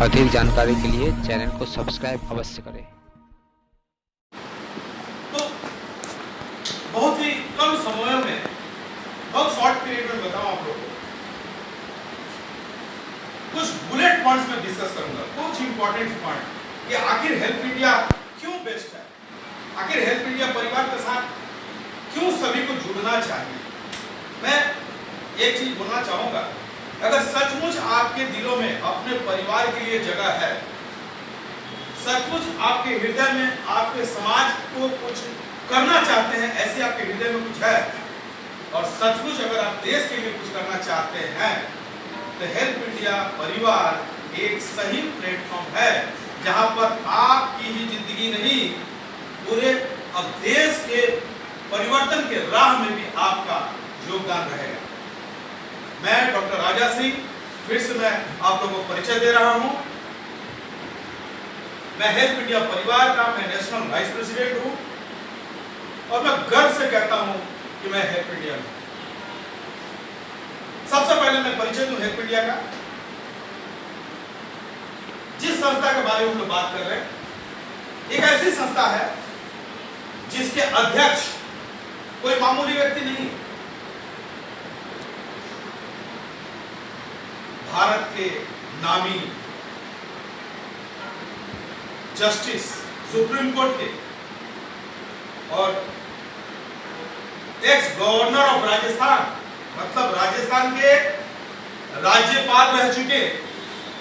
अधिक जानकारी के लिए चैनल को सब्सक्राइब अवश्य करें। तो बहुत ही कम समय में, बहुत शॉर्ट पीरियड में बताऊं आप लोगों को कुछ बुलेट पॉइंट्स में डिस्कस करूंगा, कुछ इंपॉर्टेंट पॉइंट कि आखिर हेल्प इंडिया क्यों बेस्ट है, आखिर हेल्प इंडिया परिवार के साथ क्यों सभी को जुड़ना चाहिए। मैं एक चीज बोलना चाहूंगा, अगर सचमुच आपके दिलों में अपने परिवार के लिए जगह है, सचमुच आपके हृदय में आपके समाज को कुछ करना चाहते हैं, ऐसे आपके हृदय में कुछ है, और सचमुच अगर आप देश के लिए कुछ करना चाहते हैं, तो हेल्प इंडिया परिवार एक सही प्लेटफॉर्म है जहां पर आपकी ही जिंदगी नहीं, पूरे अब देश के परिवर्तन के राह में भी आपका योगदान रहेगा। मैं डॉक्टर राजा सिंह फिर से मैं आप लोगों को परिचय दे रहा हूं। मैं हेल्प इंडिया परिवार का मैं नेशनल वाइस प्रेसिडेंट हूं और मैं गर्व से कहता हूं कि मैं हेल्प इंडिया में। सबसे पहले मैं परिचय दूं हेल्प इंडिया का। जिस संस्था के बारे में हम लोग बात कर रहे हैं, एक ऐसी संस्था है जिसके अध्यक्ष कोई मामूली व्यक्ति नहीं, भारत के नामी जस्टिस सुप्रीम कोर्ट के और एक्स गवर्नर ऑफ राजस्थान, मतलब राजस्थान के राज्यपाल रह चुके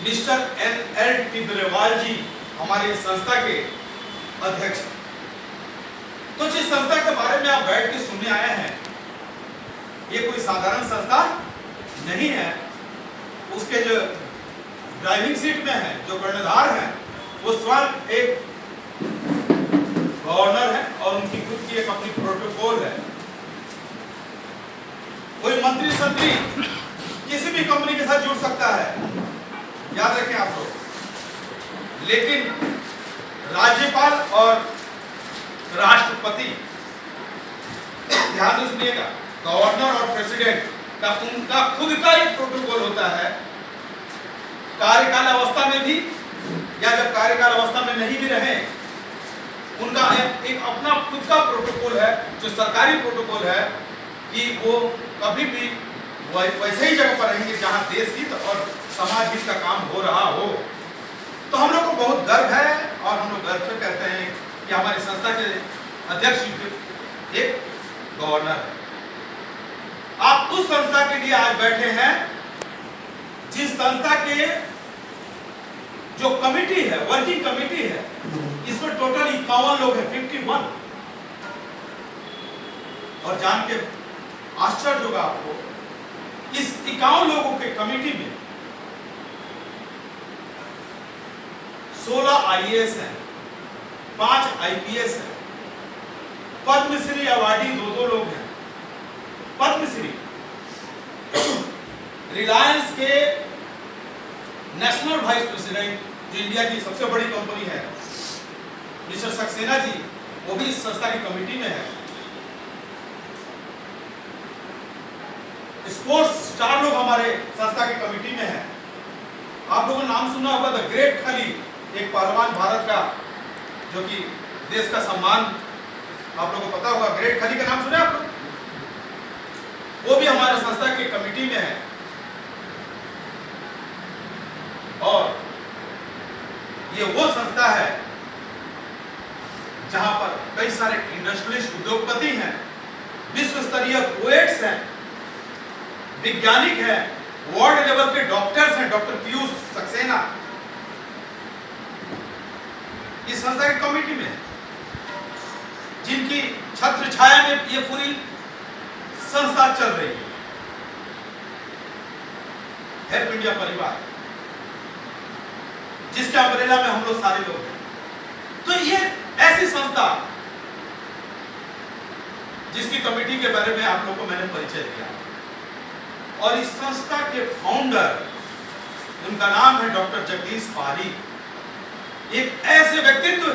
मिस्टर NL टिब्रेवाल जी हमारी संस्था के अध्यक्ष। तो जिस संस्था के बारे में आप बैठ के सुनने आए हैं, ये कोई साधारण संस्था नहीं है। उसके जो ड्राइविंग सीट में है, जो कर्णधार हैं, वो स्वयं एक गवर्नर है और उनकी खुद की एक अपनी प्रोटोकॉल है। कोई मंत्री संतरी किसी भी कंपनी के साथ जुड़ सकता है, याद रखें आप लोग। लेकिन राज्यपाल और राष्ट्रपति, ध्यान से सुनिएगा, गवर्नर और प्रेसिडेंट का उनका खुद का एक प्रोटोकॉल होता है। कार्यकाल अवस्था में भी या जब कार्यकाल अवस्था में नहीं भी रहे, उनका एक अपना खुद का प्रोटोकॉल है, जो सरकारी प्रोटोकॉल है कि वो कभी भी वैसे ही जगह पर रहेंगे जहां देश हित और समाज हित का काम हो रहा हो। तो हम लोग को बहुत गर्व है और हम लोग गर्व से कहते हैं कि हमारी संस्था के अध्यक्ष एक गवर्नर है। आप उस संस्था के लिए आज बैठे हैं जिस संस्था के जो कमिटी है, वर्किंग कमिटी है, इसमें टोटल 51 लोग हैं, 51। और जान के आश्चर्य होगा आपको, इस 51 लोगों के कमिटी में 16 IAS हैं, 5 IPS हैं, पद्मश्री अवार्डी 2 लोग हैं, पद्मश्री। रिलायंस के नेशनल वाइस प्रेसिडेंट, जो इंडिया की सबसे बड़ी कंपनी है, मिस्टर सक्सेना जी, वो भी इस संस्था की कमिटी में है। स्पोर्ट्स स्टार लोग हमारे संस्था की कमिटी में है। आप लोगों ने नाम सुना होगा द ग्रेट खली, एक पहलवान भारत का, जो कि देश का सम्मान, आप लोगों को पता होगा, ग्रेट खली का नाम सुना आप लोग? वो भी हमारे संस्था की कमिटी में है। और ये वो संस्था है जहां पर कई सारे इंडस्ट्रियलिस्ट, उद्योगपति हैं, विश्व स्तरीय पोएट्स हैं, वैज्ञानिक हैं, वर्ल्ड लेवल के डॉक्टर्स हैं, डॉक्टर पीयूष सक्सेना इस संस्था की कमिटी में, जिनकी छत्र छाया में ये पूरी संस्था चल रही है, हेल्प इंडिया परिवार, जिसके अम्ब्रेला में हम लोग सारे लोग हैं। तो ये ऐसी संस्था जिसकी कमिटी के बारे में आप लोगों को मैंने परिचय दिया, और इस संस्था के फाउंडर, उनका नाम है डॉक्टर जगदीश पारी, एक ऐसे व्यक्तित्व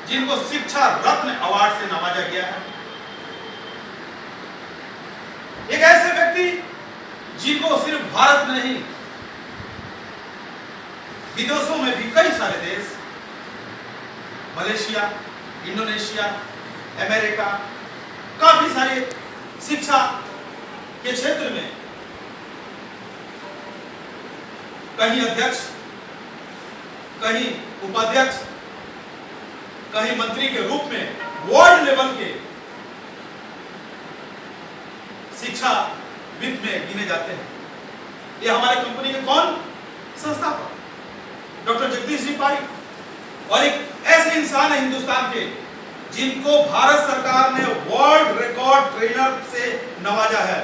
जिनको शिक्षा रत्न अवार्ड से नवाजा गया है, एक ऐसे व्यक्ति जिनको सिर्फ भारत में नहीं विदेशों में भी कई सारे देश, मलेशिया, इंडोनेशिया, अमेरिका, काफी सारे शिक्षा के क्षेत्र में कहीं अध्यक्ष, कहीं उपाध्यक्ष, कहीं मंत्री के रूप में वर्ल्ड लेवल के शिक्षाविद में गिने जाते हैं। ये हमारे कंपनी के कौन? संस्थापक डॉक्टर जगदीश जी पारिक, और एक ऐसे इंसान है हिंदुस्तान के जिनको भारत सरकार ने वर्ल्ड रिकॉर्ड ट्रेनर से नवाजा है।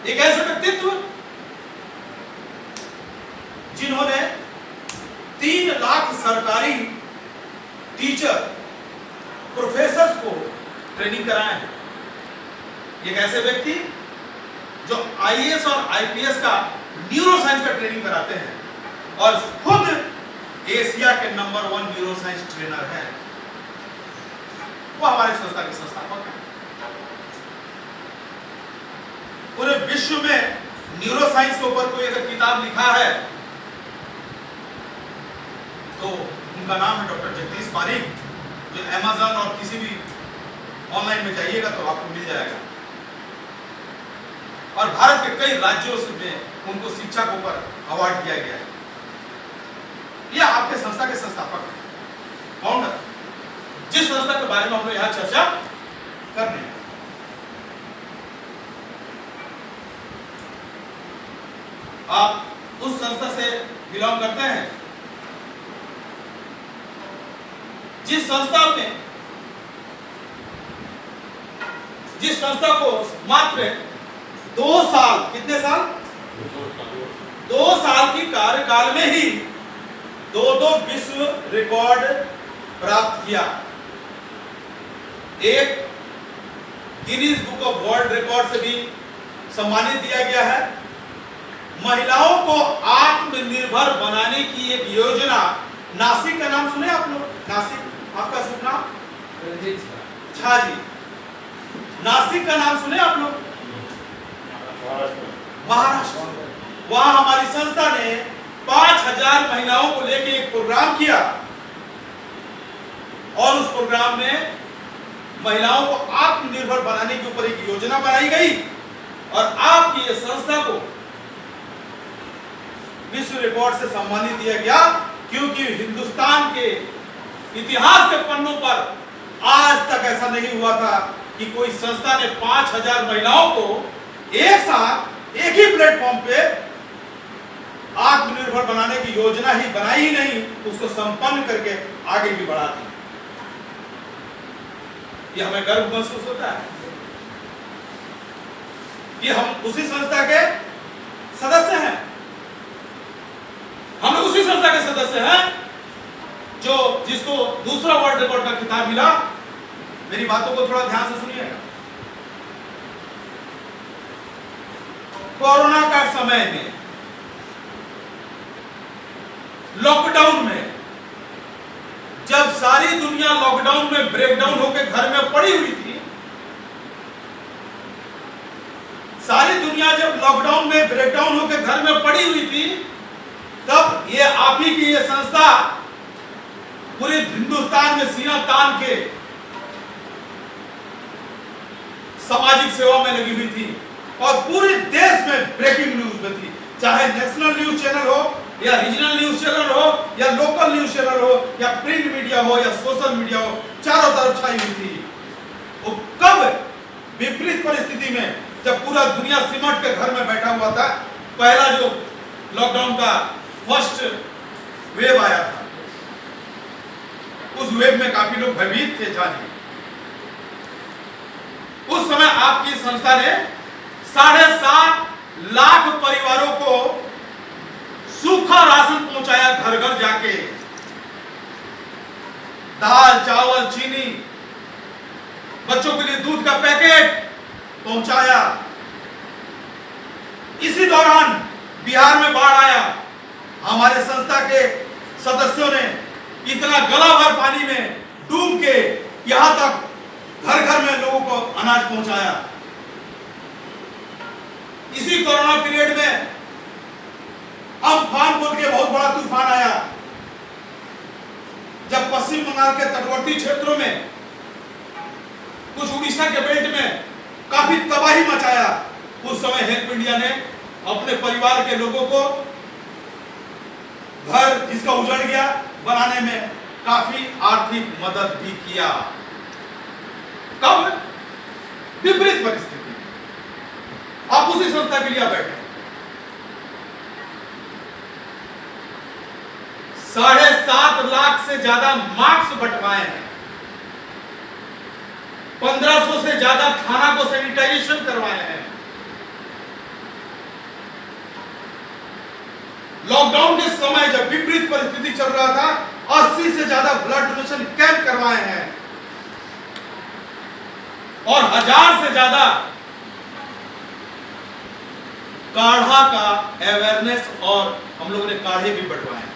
एक ऐसे व्यक्तित्व जिन्होंने 3 लाख सरकारी टीचर, प्रोफेसर्स को ट्रेनिंग कराया है। एक ऐसे व्यक्ति जो आईएएस और आईपीएस का न्यूरो साइंस का ट्रेनिंग कराते हैं और खुद एशिया के नंबर 1 न्यूरो साइंस ट्रेनर हैं। वो हमारे संस्था के संस्थापक हैं। पूरे विश्व में न्यूरो साइंस के ऊपर कोई अगर किताब लिखा है तो उनका नाम है डॉक्टर जगदीश पारिक, जो अमेज़न और किसी भी ऑनलाइन में जाइएगा तो आपको मिल जाएगा। और भारत के कई राज्यों में उनको शिक्षा के ऊपर अवार्ड दिया गया है। ये आपके संस्था के संस्थापक हैं, फाउंडर, जिस संस्था के बारे में हम लोग यहाँ चर्चा कर रहे हैं। आप उस संस्था से बिलोंग करते हैं जिस संस्था को मात्र 2 साल, कितने साल? 2 साल की कार्यकाल में ही 2 विश्व रिकॉर्ड प्राप्त किया। एक Guinness book of world record से भी सम्मानित दिया गया है। महिलाओं को आत्मनिर्भर बनाने की एक योजना, नासिक का नाम सुने आप लोग? नासिक, आपका शुभ नाम? झा जी। नासिक का नाम सुने आप लोग? महाराष्ट्र। वहां हमारी संस्था ने 5000 महिलाओं को लेकर एक प्रोग्राम किया और उस प्रोग्राम में महिलाओं को आत्मनिर्भर बनाने के ऊपर एक योजना बनाई गई और आपकी ये संस्था को विश्व रिकॉर्ड से सम्मानित दिया गया, क्योंकि हिंदुस्तान के इतिहास के पन्नों पर आज तक ऐसा नहीं हुआ था कि कोई संस्था ने 5000 महिलाओं को एक साथ एक ही प्लेटफॉर्म पे आत्मनिर्भर बनाने की योजना ही बनाई ही नहीं, उसको संपन्न करके आगे भी बढ़ा दी। ये हमें गर्व महसूस होता है कि हम उसी संस्था के सदस्य हैं। हम उसी संस्था के सदस्य हैं जो जिसको दूसरा वर्ल्ड रिकॉर्ड का खिताब मिला। मेरी बातों को थोड़ा ध्यान से सुनिएगा। कोरोना का समय में, लॉकडाउन में, जब सारी दुनिया लॉकडाउन में ब्रेकडाउन होकर घर में पड़ी हुई थी, सारी दुनिया जब लॉकडाउन में ब्रेकडाउन होकर घर में पड़ी हुई थी, तब ये आप ही की ये संस्था पूरे हिंदुस्तान में सीना तान के सामाजिक सेवा में लगी हुई थी और पूरे देश में ब्रेकिंग न्यूज में थी। चाहे नेशनल न्यूज चैनल हो या रीजनल न्यूज चैनल हो या लोकल न्यूज चैनल हो या प्रिंट मीडिया हो या सोशल मीडिया हो, चारों तरफ छाई हुई थी। वो कब विपरीत परिस्थिति में, जब पूरा दुनिया सिमट के घर में बैठा हुआ था, पहला जो लॉकडाउन का फर्स्ट वेव आया था, उस वेव में काफी लोग भयभीत थे। जानिए, उस समय आपकी संस्था ने 7.5 लाख परिवारों को सूखा राशन पहुंचाया, घर घर जाके दाल, चावल, चीनी, बच्चों के लिए दूध का पैकेट पहुंचाया। इसी दौरान बिहार में बाढ़ आया। हमारे संस्था के सदस्यों ने इतना गला भर पानी में डूब के यहां तक घर घर में लोगों को अनाज पहुंचाया। इसी कोरोना पीरियड में अब तूफान बोल के बहुत बड़ा तूफान आया, जब पश्चिम बंगाल के तटवर्ती क्षेत्रों में, कुछ उड़ीसा के बेल्ट में काफी तबाही मचाया, उस समय हेल्प इंडिया ने अपने परिवार के लोगों को घर जिसका उजड़ गया बनाने में काफी आर्थिक मदद भी किया। कब? विपरीत परिस्थिति। आप उसी संस्था के लिए बैठे, 7.5 लाख से ज्यादा मास्क बंटवाए हैं, 1500 से ज्यादा थाना को सैनिटाइजेशन करवाए हैं, लॉकडाउन के समय जब विपरीत परिस्थिति चल रहा था 80 से ज्यादा ब्लड डोनेशन कैंप करवाए हैं और 1000 से ज्यादा काढ़ा का अवेयरनेस और हम लोगों ने काढ़े भी बंटवाए हैं।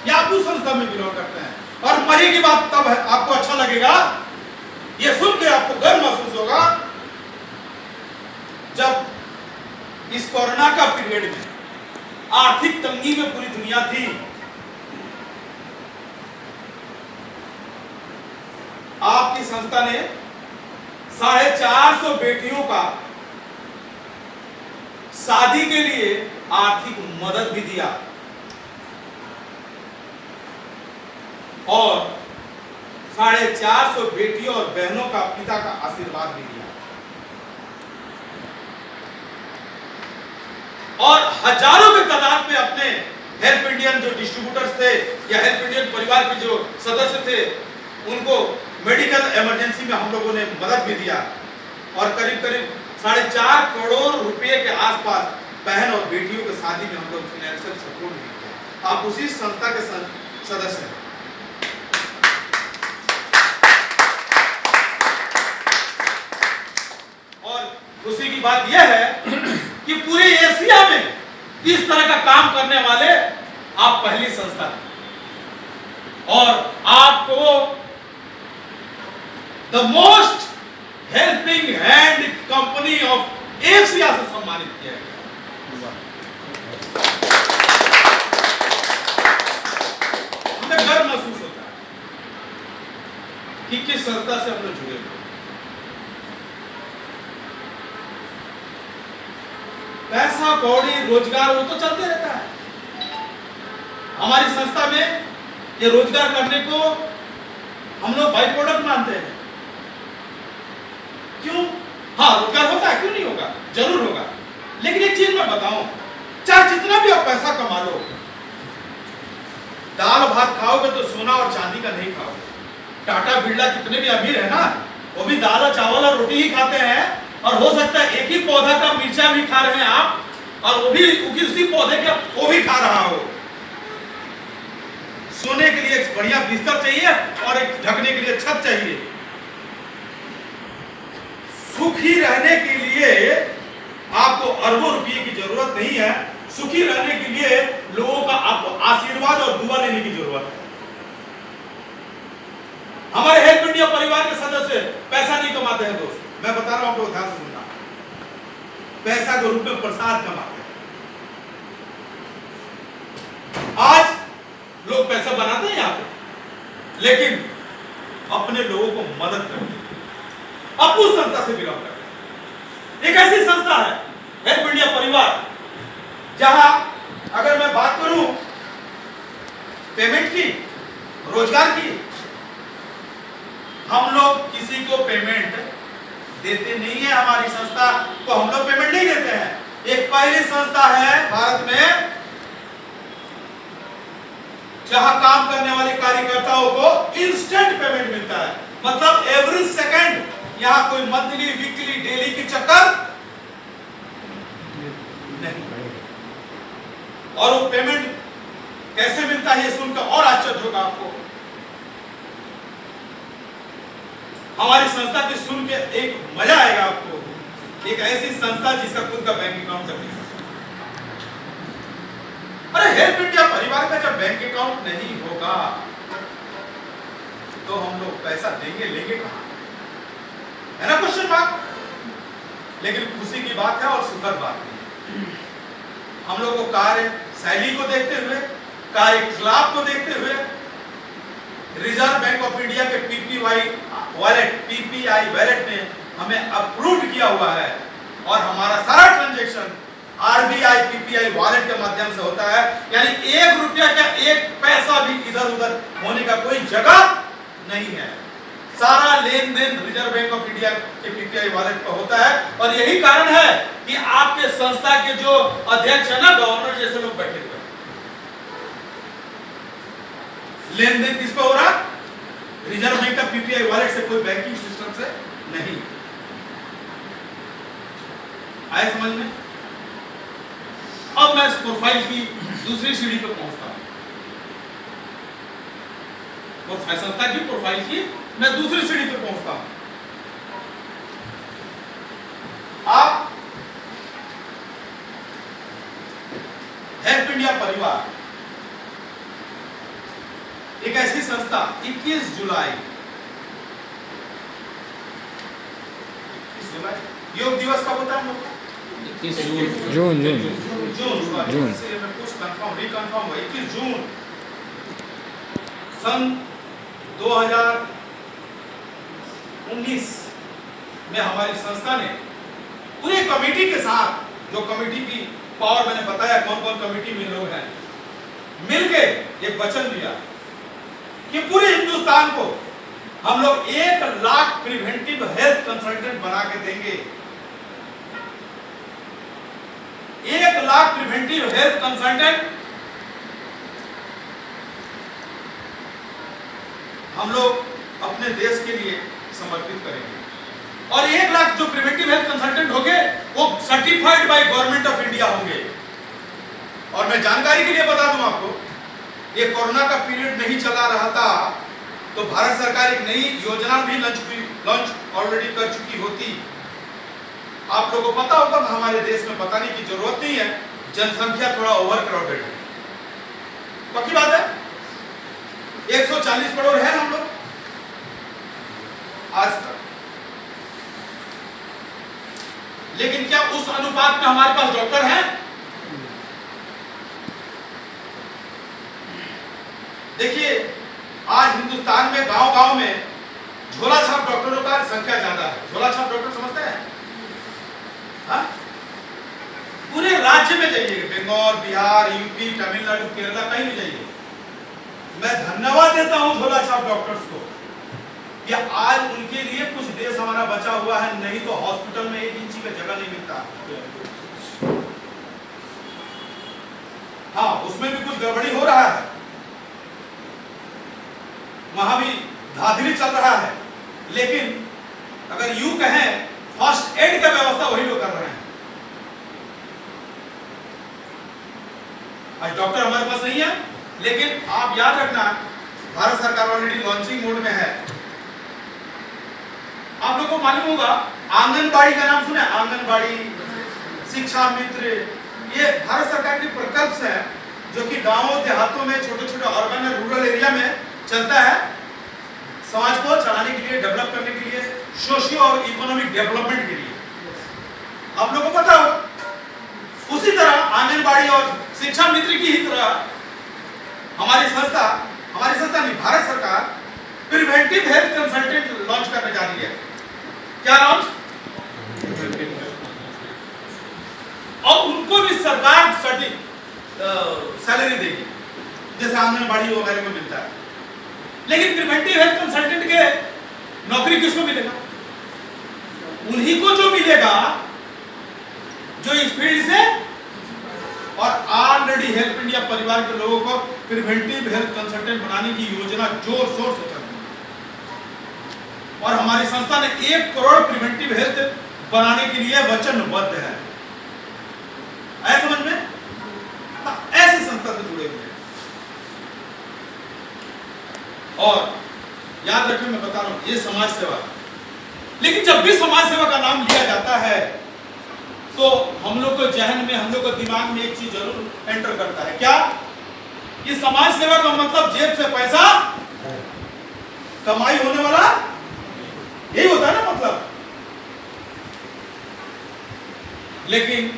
या आप उस संस्था में बिलोंग करते हैं। और मरी की बात तब है आपको अच्छा लगेगा, ये सुन के आपको गर्व महसूस होगा, जब इस कोरोना का पीरियड में आर्थिक तंगी में पूरी दुनिया थी, आपकी संस्था ने 450 बेटियों का शादी के लिए आर्थिक मदद भी दिया और 450 बेटियों और बहनों का पिता का आशीर्वाद भी दिया और हजारों की तादाद में अपने हेल्प इंडियन जो डिस्ट्रीब्यूटर्स थे या हेल्प इंडियन परिवार के जो सदस्य थे उनको मेडिकल इमरजेंसी में हम लोगों ने मदद भी दिया और करीब करीब 4.5 करोड़ रुपए के आसपास बहन और बेटियों की शादी में हम लोग फाइनेंशियल सपोर्ट भी किया। आप उसी संस्था के सदस्य हैं। और खुशी की बात यह है कि पूरे एशिया में इस तरह का काम करने वाले आप पहली संस्था हैं और आपको the most helping hand company of Asia से सम्मानित किया गया। हमें गर्व महसूस होता है कि किस संस्था से हम लोग जुड़े हुए। पैसा कौड़ी रोजगार वो तो चलते रहता है। हमारी संस्था में ये रोजगार करने को हम लोग बाई प्रोडक्ट मानते हैं। क्यों? हाँ, रोजगार होता है, क्यों नहीं होगा, जरूर होगा। लेकिन एक चीज मैं बताऊं, चाहे जितना भी आप पैसा कमा लो, दाल भात खाओगे तो सोना और चांदी का नहीं खाओगे। टाटा बिरला कितने भी अमीर है ना, वो भी दाल और चावल और रोटी ही खाते हैं और हो सकता है एक ही पौधा का मिर्चा भी खा रहे हैं आप और वो भी उसी पौधे का वो भी खा रहा हो। सोने के लिए एक बढ़िया बिस्तर चाहिए और एक ढकने के लिए छत चाहिए। सुखी रहने के लिए आपको अरबों रुपये की जरूरत नहीं है। सुखी रहने के लिए लोगों का आपको आशीर्वाद और दुआ लेने की जरूरत है। हमारे हेल्प इंडिया परिवार के सदस्य पैसा नहीं कमाते हैं दोस्त, मैं बता रहा हूं आपको, ध्यान से सुनना। पैसा के रूप में प्रसाद कमाते हैं। आज लोग पैसा बनाते हैं यहां पे, लेकिन अपने लोगों को मदद करते हैं। अब उस संस्था से बिलोंग करते हैं। एक ऐसी संस्था है हेल्प इंडिया परिवार, जहां अगर मैं बात करूं पेमेंट की, रोजगार की, हम लोग किसी को पेमेंट देते नहीं है। हमारी संस्था को हम लोग पेमेंट नहीं देते हैं। एक पहली संस्था है भारत में जहां काम करने वाले कार्यकर्ताओं को इंस्टेंट पेमेंट मिलता है। मतलब एवरी सेकंड, यहां कोई मंथली, वीकली, डेली के चक्कर नहीं। और वो पेमेंट कैसे मिलता है ये सुनकर और आश्चर्य होगा आपको। हमारी संस्था की सुन के एक मजा आएगा आपको। एक ऐसी संस्था जिसका खुद का बैंक अकाउंट है। अरे हेल्प इंडिया परिवार का जब बैंक अकाउंट नहीं होगा तो हम लोग पैसा देंगे, लेंगे कहां? है ना क्वेश्चन मार्क। लेकिन खुशी की बात है और सुखद बात है हम लोग को कार्य शैली को देखते हुए, कार्यकलाप को देखते हुए रिजर्व बैंक ऑफ इंडिया के पीपीआई वॉलेट ने हमें अप्रूव किया हुआ है और हमारा सारा ट्रांजैक्शन आरबीआई पीपीआई वॉलेट के माध्यम से होता है। यानी 1 रुपया का 1 पैसा भी इधर उधर होने का कोई जगह नहीं है। सारा लेन देन रिजर्व बैंक ऑफ इंडिया के पीपीआई वॉलेट पर होता है और यही कारण है कि आपके संस्था के जो अध्यक्ष है ना, गवर्नर जैसे लोग बैठे हुए, लेन देन किस पे हो रहा? रिजर्व बैंक का पीपीआई वॉलेट से, कोई बैंकिंग सिस्टम से नहीं। आए समझ में? अब मैं इस प्रोफाइल की दूसरी सीढ़ी पे पहुंचता हूं। प्रोफाइल संस्था की प्रोफाइल की मैं दूसरी सीढ़ी पे पहुंचता हूं। आप हेल्प इंडिया परिवार एक ऐसी संस्था, 21 जुलाई योग दिवस कब होता है हम लोग? 21 जून। से मैं कुछ कंफर्म रिकंफर्म हुआ 21 जून सन 2019 में हमारी संस्था ने पूरे कमेटी के साथ, जो कमेटी की पावर मैंने बताया कौन कौन कमेटी में लोग हैं, मिलके एक वचन दिया कि पूरे हिंदुस्तान को हम लोग 1 लाख प्रिवेंटिव हेल्थ कंसल्टेंट बना के देंगे। 1 लाख प्रिवेंटिव हेल्थ कंसल्टेंट हम लोग अपने देश के लिए समर्पित करेंगे और 1 लाख जो प्रिवेंटिव हेल्थ कंसल्टेंट होंगे वो certified by government of India होंगे। और मैं जानकारी के लिए बता दूं आपको, ये कोरोना का पीरियड नहीं चला रहा था तो भारत सरकार एक नई योजना भी लॉन्च ऑलरेडी कर चुकी होती। आप लोगों को पता होगा, हमारे देश में बताने की जरूरत नहीं है, जनसंख्या थोड़ा ओवर क्राउडेड है, पक्की बात है। 140 करोड़ है हम लोग आज तक, लेकिन क्या उस अनुपात में हमारे पास डॉक्टर हैं? देखिए, आज हिंदुस्तान में गांव-गांव में झोला छाप डॉक्टरों का संख्या ज्यादा है। झोला छाप डॉक्टर समझते हैं? हाँ? पूरे राज्य में जाइए, बंगाल, बिहार, यूपी, तमिलनाडु, केरला, कहीं भी जाइए, मैं धन्यवाद देता हूं झोला छाप डॉक्टर्स को कि आज उनके लिए कुछ देश हमारा बचा हुआ है, नहीं तो हॉस्पिटल में 1 इंची का जगह नहीं मिलता। हाँ, उसमें भी कुछ गड़बड़ी हो रहा है, वहां भी धांधली चल रहा है, लेकिन अगर यूं कहें फर्स्ट एड का व्यवस्था वही लोग कर रहे हैं। आज डॉक्टर हमारे पास नहीं है, लेकिन आप याद रखना, भारत सरकार ऑलरेडी लॉन्चिंग मोड में है। आप लोगों को मालूम होगा, आंगनबाड़ी का नाम सुना? आंगनबाड़ी, शिक्षा मित्र, ये भारत सरकार के प्रकल्प है जो कि गांवों देहातों में, छोटे छोटे अर्बन और रूरल एरिया में चलता है, समाज को चलाने के लिए, डेवलप करने के लिए, सोशियो और इकोनॉमिक डेवलपमेंट के लिए। आप लोगों को पता हो, उसी तरह आंगनबाड़ी और शिक्षा मित्र की ही तरह हमारी संस्था नहीं, भारत सरकार प्रिवेंटिव हेल्थ कंसल्टेंट लॉन्च करने जा रही है। क्या लॉन्च? और उनको भी सरकार सैलरी देगी जैसे आंगनबाड़ी वगैरह को मिलता है। लेकिन प्रिवेंटिव हेल्थ कंसल्टेंट के नौकरी किसको मिलेगा? उन्हीं को जो मिलेगा जो इस फील्ड से, और ऑलरेडी हेल्प इंडिया परिवार के लोगों को प्रिवेंटिव हेल्थ कंसल्टेंट बनाने की योजना जोर शोर से चल रही है और हमारी संस्था ने 1 करोड़ प्रिवेंटिव हेल्थ बनाने के लिए वचनबद्ध है। ऐसा समझ में? ऐसी संस्था से जुड़े हुए हैं। और याद रखें, मैं बता रहा हूं, ये समाज सेवा, लेकिन जब भी समाज सेवा का नाम लिया जाता है तो हम लोग को जहन में, हम लोग को दिमाग में एक चीज जरूर एंटर करता है। क्या? ये समाज सेवा का मतलब जेब से पैसा कमाई होने वाला, यही होता है ना मतलब। लेकिन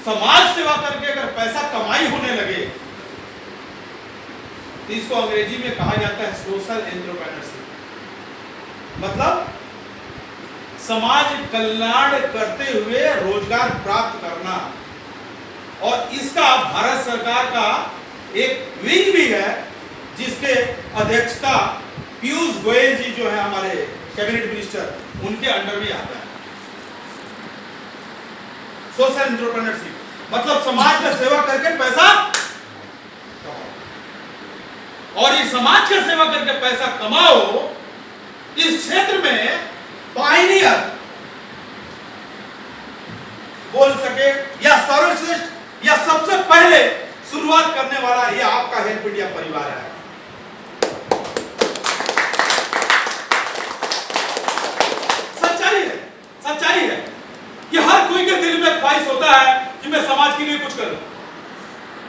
समाज सेवा करके अगर पैसा कमाई होने लगे तो इसको अंग्रेजी में कहा जाता है सोशल एंटरप्रेन्योरशिप। मतलब समाज कल्याण करते हुए रोजगार प्राप्त करना। और इसका भारत सरकार का एक विंग भी है जिसके अध्यक्षता पीयूष गोयल जी जो है हमारे कैबिनेट मिनिस्टर, उनके अंडर में आता है। सोशल एंटरप्रेन्योरशिप मतलब समाज का सेवा करके पैसा कमाओ। और ये समाज का सेवा करके पैसा कमाओ इस क्षेत्र में पायनियर बोल सके या सर्वश्रेष्ठ या सबसे पहले शुरुआत करने वाला ये आपका हेल्प इंडिया परिवार है। सच्चाई है कि हर कोई के दिल में ख्वाहिश होता है कि मैं समाज के लिए कुछ करूं,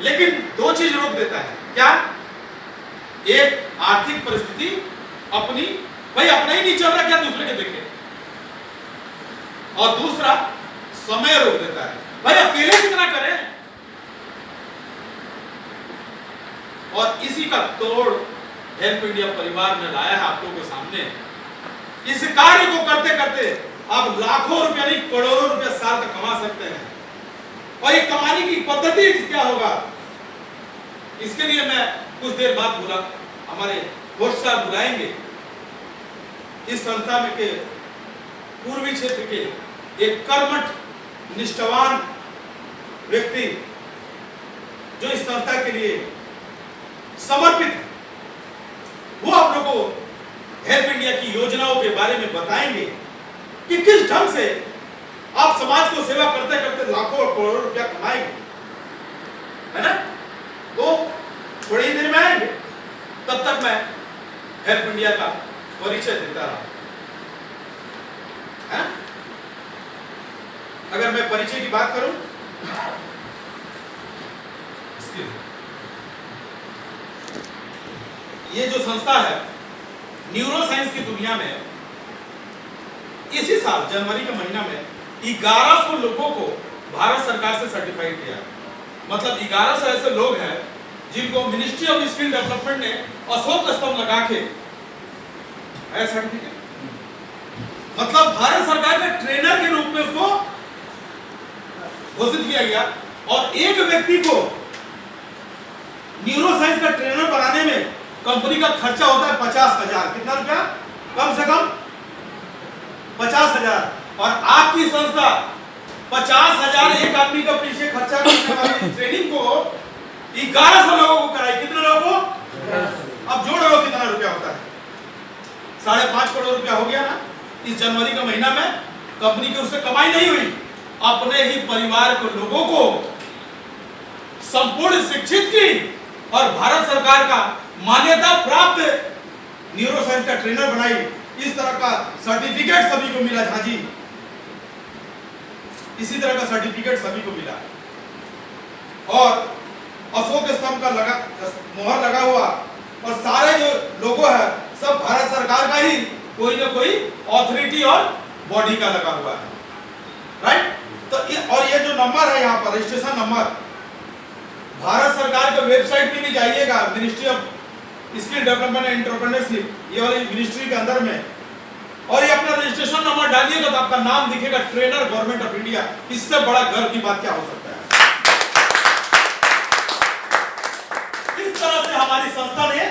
लेकिन दो चीज रोक देता है। क्या? एक आर्थिक परिस्थिति अपनी, भाई अपना ही नहीं चल रहा, क्या दूसरे के देखे। और दूसरा समय रोक देता है, भाई अकेले कितना करें। और इसी का तोड़ हेल्प इंडिया परिवार ने लाया है आप लोगों के सामने। इस कार्य को करते करते आप लाखों रुपया नहीं करोड़ों रुपया साल का कमा सकते हैं। और ये कमाने की पद्धति क्या होगा, इसके लिए मैं कुछ देर बाद हमारे होस्ट साहब बुलाएंगे। इस संस्था में के पूर्वी क्षेत्र के एक कर्मठ निष्ठावान व्यक्ति जो इस संस्था के लिए समर्पित है, वो आप लोगों को हेल्प इंडिया की योजनाओं के बारे में बताएंगे कि किस ढंग से आप समाज को सेवा करते करते लाखों और करोड़ों रुपया कमाएंगे, है ना। तो थोड़ी ही देर में आएंगे, तब तक मैं हेल्प इंडिया का परिचय देता रहा। अगर मैं परिचय की बात करूं, ये जो संस्था है न्यूरो साइंस की दुनिया में इसी साल जनवरी के महीना में 1100 लोगों को भारत सरकार से सर्टिफाइड किया। मतलब 1100 ऐसे लोग हैं जिनको मिनिस्ट्री ऑफ स्किल डेवलपमेंट ने अशोक स्तंभ लगा के सर्टिफिकेट, मतलब भारत सरकार के ट्रेनर के रूप में उसको घोषित किया गया। और एक व्यक्ति को न्यूरो साइंस का ट्रेनर बनाने में कंपनी का खर्चा होता है 50,000। कितना रुपया? कम से कम 50,000। और आपकी संस्था 50,000 एक आदमी का पीछे खर्चा करने वाली ट्रेनिंग को 1100 लोगों को कराई। कितने लोगों को? अब जोड़ लो कितना रुपया होता है। 5.5 करोड़ रुपया हो गया ना। इस जनवरी का महीना में कंपनी की उससे कमाई नहीं हुई, अपने ही परिवार के लोगों को संपूर्ण शिक्षित की और भारत सरकार का मान्यता प्राप्त न्यूरो साइंस का ट्रेनर बनाई। इस तरह का सर्टिफिकेट सभी को मिला। झाजी इसी तरह का सर्टिफिकेट सभी को मिला। और अशोक स्तंभ का मोहर लगा हुआ और सारे जो लोगो है सब भारत सरकार का ही कोई ना कोई ऑथोरिटी और बॉडी का लगा हुआ है, राइट। तो और ये जो नंबर है यहाँ पर रजिस्ट्रेशन नंबर, भारत सरकार के वेबसाइट पे भी जाइएगा, ministry of skill development and entrepreneurship, ये वाली मिनिस्ट्री के अंदर में, और ये अपना रजिस्ट्रेशन नंबर डालिएगा तो आपका नाम दिखेगा ट्रेनर गवर्नमेंट ऑफ इंडिया। इससे बड़ा गर्व की बात क्या हो सकता है। इस तरह से हमारी संस्था ने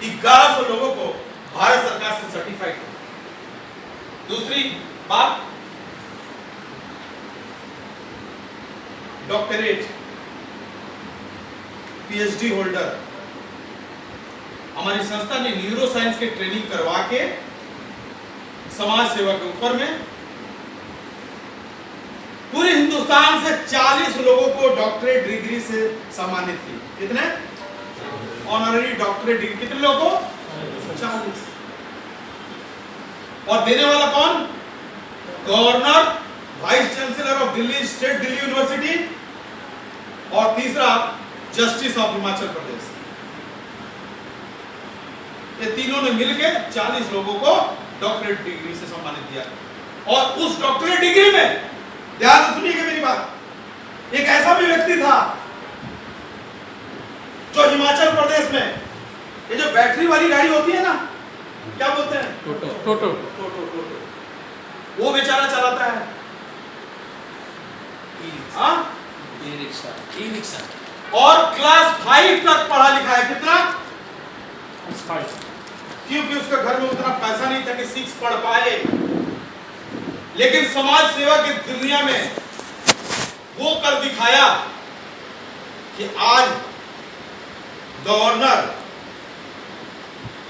1100 लोगों को भारत सरकार से सर्टिफाइड किया। दूसरी बात, डॉक्टरेट, पीएचडी होल्डर हमारी संस्था ने न्यूरो साइंस के ट्रेनिंग करवा के समाज सेवा के ऊपर में पूरे हिंदुस्तान से 40 लोगों को डॉक्टरेट डिग्री से सम्मानित की। कितने? ऑनररी डॉक्टरेट डिग्री कितने लोगों को? 40। और देने वाला कौन? Governor, vice chancellor of Delhi state Delhi university, और तीसरा जस्टिस ऑफ हिमाचल प्रदेश। ये तीनों ने मिलकर 40 लोगों को डॉक्टरेट डिग्री से सम्मानित किया। और उस डॉक्टरेट डिग्री में ध्यान से सुनिएगा एक ऐसा भी व्यक्ति था जो हिमाचल प्रदेश में ये जो बैटरी वाली गाड़ी होती है ना, क्या बोलते हैं, टोटो टोटो, वो बेचारा चलाता है। हाँ, ई रिक्शा और क्लास 5 तक पढ़ा लिखा है। कितना? 5। क्योंकि उसके घर में उतना पैसा नहीं था कि 6 पढ़ पाए, लेकिन समाज सेवा की दुनिया में वो कर दिखाया कि आज गवर्नर,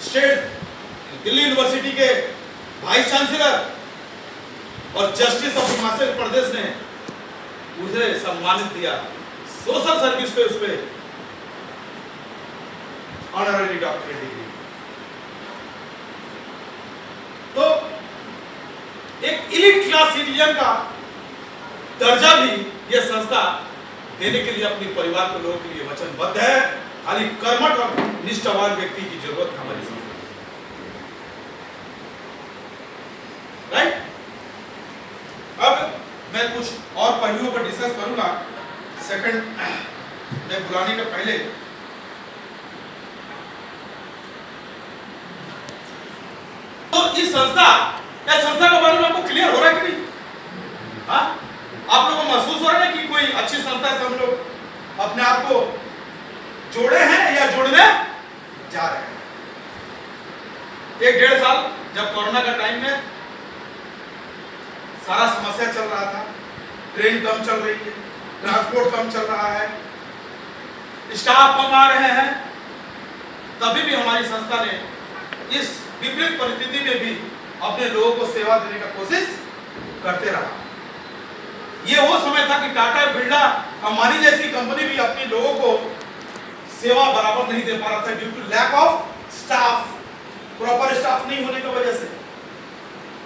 स्टेट दिल्ली यूनिवर्सिटी के वाइस चांसलर और जस्टिस ऑफ हिमाचल प्रदेश ने उसे सम्मानित दिया सोशल सर्विस पे, उस पे ऑनररी डॉक्टरेट डिग्री। तो एक इलीट क्लास सिटीजन का दर्जा भी यह संस्था देने के लिए अपने परिवार के लोगों के लिए वचनबद्ध है। खाली कर्मठ और निष्ठावान व्यक्ति की जरूरत है हमारी संस्था, राइट। अब मैं कुछ और पहलुओं पर डिस्कस करूंगा। सेकंड मैं बुलाने के पहले तो इस संस्था के बारे में आपको क्लियर हो रहा है कि नहीं? हाँ, आप लोगों को महसूस हो रहा है कि कोई अच्छी संस्था से हम लोग अपने आप को जोड़े हैं या जोड़ने जा रहे हैं। 1-1.5 साल जब कोरोना का टाइम में सारा समस्या चल रहा था, ट्रेन कम चल रही है, ट्रांसपोर्ट कम चल रहा है, स्टाफ कम आ रहे हैं, तभी भी हमारी संस्था ने इस विपरीत परिस्थिति में भी अपने लोगों को सेवा देने का कोशिश करते रहा। ये वो समय था कि टाटा, बिरला, अंबानी जैसी कंपनी भी अपने लोगों को सेवा बराबर नहीं दे पा रहा था due to lack of staff, proper staff नहीं होने की वजह से।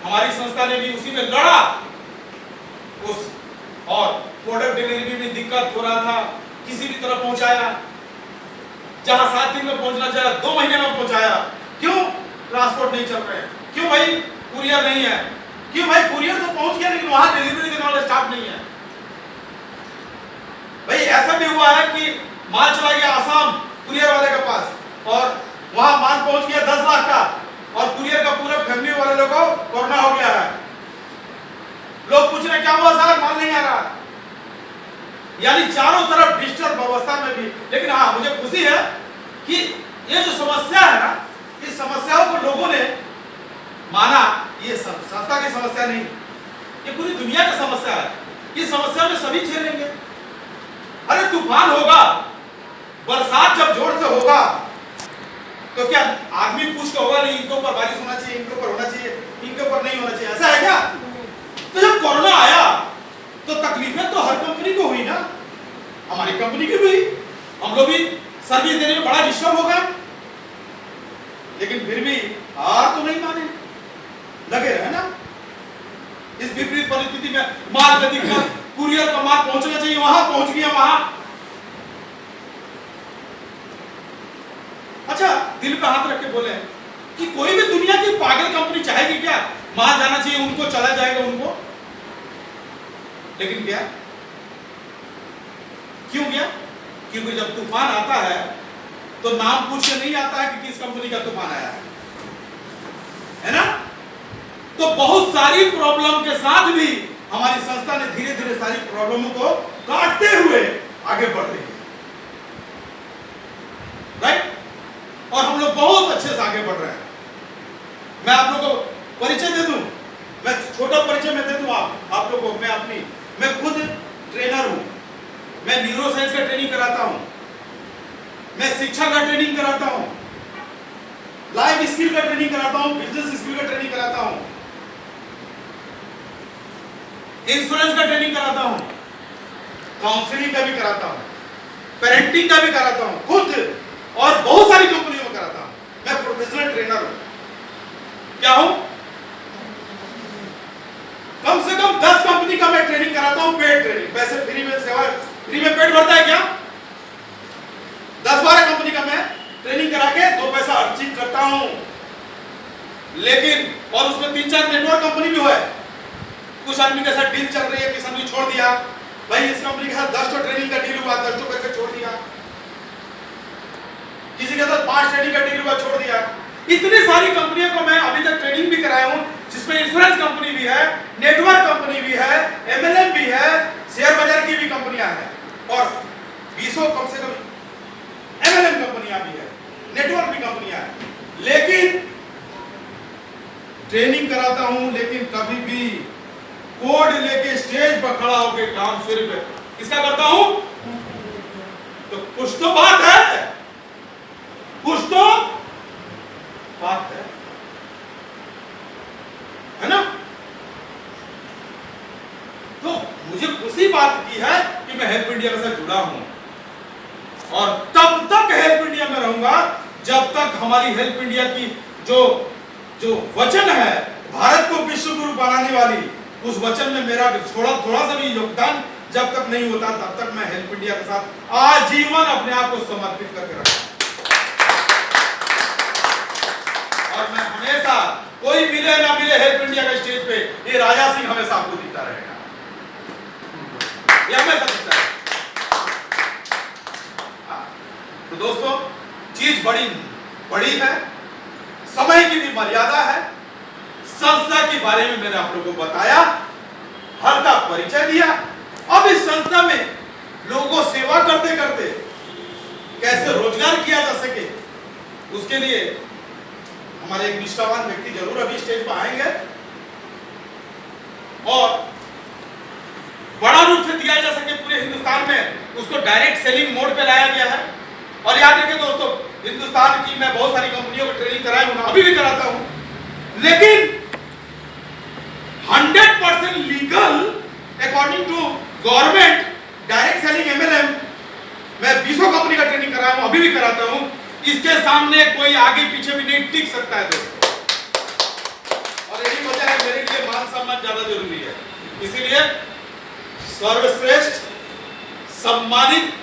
हमारी संस्था ने भी उसी में लड़ा उस, और प्रोडक्ट डिलीवरी में दिक्कत हो रहा था, किसी भी तरह पहुंचाया, जहां 7 दिन में पहुंचना चाहिए 2 महीने में पहुंचाया। क्यों? ट्रांसपोर्ट नहीं चल रहे हैं। क्यों भाई? कुरियर नहीं है। क्यों भाई? कुरियर तो पहुंच गया लेकिन वहां डिलीवरी देने वाला स्टाफ नहीं है। भाई ऐसा भी हुआ है कि माल चला गया आसाम कुरियर वाले के पास और वहां माल पहुंच गया 10 लाख का और कुरियर का पूरा फैमिली वाले लोगों को कोरोना हो गया है। लोग पूछ रहे क्या हुआ सर, माल नहीं आ रहा। यानी चारों तरफ डिस्टर्ब अवस्था में भी। लेकिन हाँ, मुझे खुशी है कि ये जो समस्या है ना, इस समस्याओं को लोगों ने माना। ये संस्था की समस्या नहीं, ये पूरी दुनिया की समस्या है। इस समस्या में सभी झेलेंगे। अरे तूफान होगा, बरसात जब जोर से होगा तो क्या आदमी पूछ के होगा नहीं इनके ऊपर बारिश होना चाहिए, इनके ऊपर होना चाहिए, इनके ऊपर नहीं होना चाहिए, ऐसा है क्या? तो जब कोरोना आया तो तकलीफें तो हर कंपनी को हुई ना, हमारी कंपनी की भी। हम लोग भी सर्विस देने में बड़ा डिस्टर्ब हो गया, लेकिन फिर भी हार तो नहीं माने, लगे रहे ना। इस विपरीत परिस्थिति में माल का दिक्कत, कुरियर का माल पहुंचना चाहिए वहां पहुंच गया वहां। अच्छा, दिल पे हाथ रख के बोले कि कोई भी दुनिया की पागल कंपनी चाहेगी क्या वहां जाना चाहिए उनको, चला जाएगा उनको। लेकिन क्या? क्यों गया? क्योंकि जब तूफान आता है तो नाम पूछ के नहीं आता है कि किस कंपनी का तूफान आया है ना। तो बहुत सारी प्रॉब्लम के साथ भी हमारी संस्था ने धीरे धीरे सारी प्रॉब्लमों को काटते हुए आगे बढ़ रही है, राइट। और हम लोग बहुत अच्छे से आगे बढ़ रहे हैं। मैं आप लोगों को परिचय दे दूं, मैं छोटा परिचय में दे दूं आप लोगों को। मैं खुद ट्रेनर हूं, मैं न्यूरो साइंस का ट्रेनिंग कराता हूं, मैं शिक्षा का ट्रेनिंग कराता हूं, लाइफ स्किल का ट्रेनिंग कराता हूं, बिजनेस स्किल का ट्रेनिंग कराता हूं, इंश्योरेंस का ट्रेनिंग कराता हूं, काउंसलिंग का भी कराता हूं, पेरेंटिंग का भी कराता हूं खुद, और बहुत सारी कंपनियों में कराता हूं। मैं प्रोफेशनल ट्रेनर हूं। क्या हूं? कम से कम 10 कंपनी का मैं ट्रेनिंग कराता हूं, पेड ट्रेनिंग। पैसे फ्री में, सेवा फ्री में पेड भरता है क्या? 10-12 कंपनी का मैं ट्रेनिंग करा के 2 पैसा अर्जित करता हूं। लेकिन और उसमें 3-4 नेटवर्क कंपनी भी है। कुछ आदमी के साथ डील चल रही है, किसी ने छोड़ दिया, भाई इस कंपनी के साथ 10 तो ट्रेनिंग का डील हुआ, 10 तो करके छोड़ दिया, किसी के साथ 5 ट्रेनिंग का डील हुआ, छोड़ दिया। इतनी सारी कंपनियों को मैं अभी तक ट्रेनिंग भी कराया हूं, जिसमें इंश्योरेंस कंपनी भी है, नेटवर्क कंपनी भी है, एमएलएम भी है, शेयर बाजार की भी कंपनियां हैं, और 20 कम से कम एमएलएम कंपनियां भी है, नेटवर्क भी कंपनियां हैं। लेकिन ट्रेनिंग कराता हूं, लेकिन कभी भी कोड लेके स्टेज पर खड़ा होकर काम सिर्फ किसका करता हूं? तो कुछ तो बात है, कुछ तो बात है ना? तो मुझे खुशी बात की है कि मैं हेल्प इंडिया के साथ जुड़ा हूं, और तब तक हेल्प इंडिया में रहूंगा जब तक हमारी हेल्प इंडिया की जो वचन है, भारत को विश्व गुरु बनाने वाली, उस वचन में मेरा थोड़ा सा भी योगदान जब तक नहीं होता, तब तक मैं हेल्प इंडिया के साथ आजीवन अपने आप को समर्पित करके रखूंगा। और मैं हमेशा, कोई मिले ना मिले हेल्प इंडिया के स्टेज पे, ये राजा सिंह हमेशा आपको दिखता रहेगा, ये हमेशा दिखता रहेगा। तो दोस्तों, चीज बड़ी है, समय की भी मर्यादा है। संस्था के बारे में मैंने आप लोगों को बताया, हल्का परिचय दिया। अब इस संस्था में लोगों को सेवा करते करते कैसे रोजगार किया जा सके, उसके लिए हमारे एक निष्ठावान व्यक्ति जरूर अभी स्टेज पर आएंगे, और बड़ा रूप से दिया जा सके पूरे हिंदुस्तान में, उसको डायरेक्ट सेलिंग मोड पे लाया गया है। और याद रखिए दोस्तों, हिंदुस्तान की मैं बहुत सारी कंपनियों को ट्रेनिंग कराया हूं, अभी भी कराता हूं, लेकिन 100% legal according to government direct selling MLM मैं 20 कंपनी का ट्रेनिंग कराया हूं, अभी भी कराता हूं। इसके सामने कोई आगे पीछे भी नहीं टिक सकता है दोस्तों, और यही वजह है मेरे लिए मान सम्मान ज्यादा जरूरी है। इसीलिए सर्वश्रेष्ठ, सम्मानित,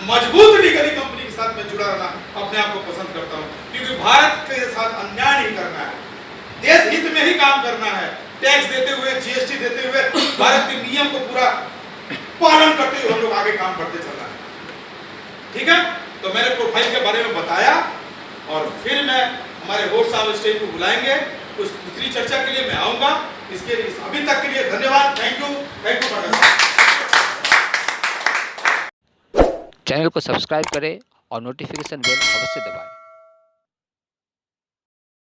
मजबूत लीगली कंपनी के साथ मैं जुड़ा रहना अपने आप को पसंद करता हूं, क्योंकि भारत के साथ अन्याय नहीं करना है, देश हित में ही काम करना है। टैक्स देते हुए, जीएसटी देते हुए, भारत के नियम को पूरा पालन करते हुए हम लोग आगे काम करते चलना है। ठीक है, तो मैंने प्रोफाइल के बारे में बताया, और फिर मैं हमारे होस्ट साहब स्टेज को बुलाएंगे, कुछ दूसरी चर्चा के लिए मैं आऊंगा। इसके लिए अभी तक के लिए धन्यवाद, थैंक यू चैनल को सब्सक्राइब करें और नोटिफिकेशन बेल अवश्य दबाएं।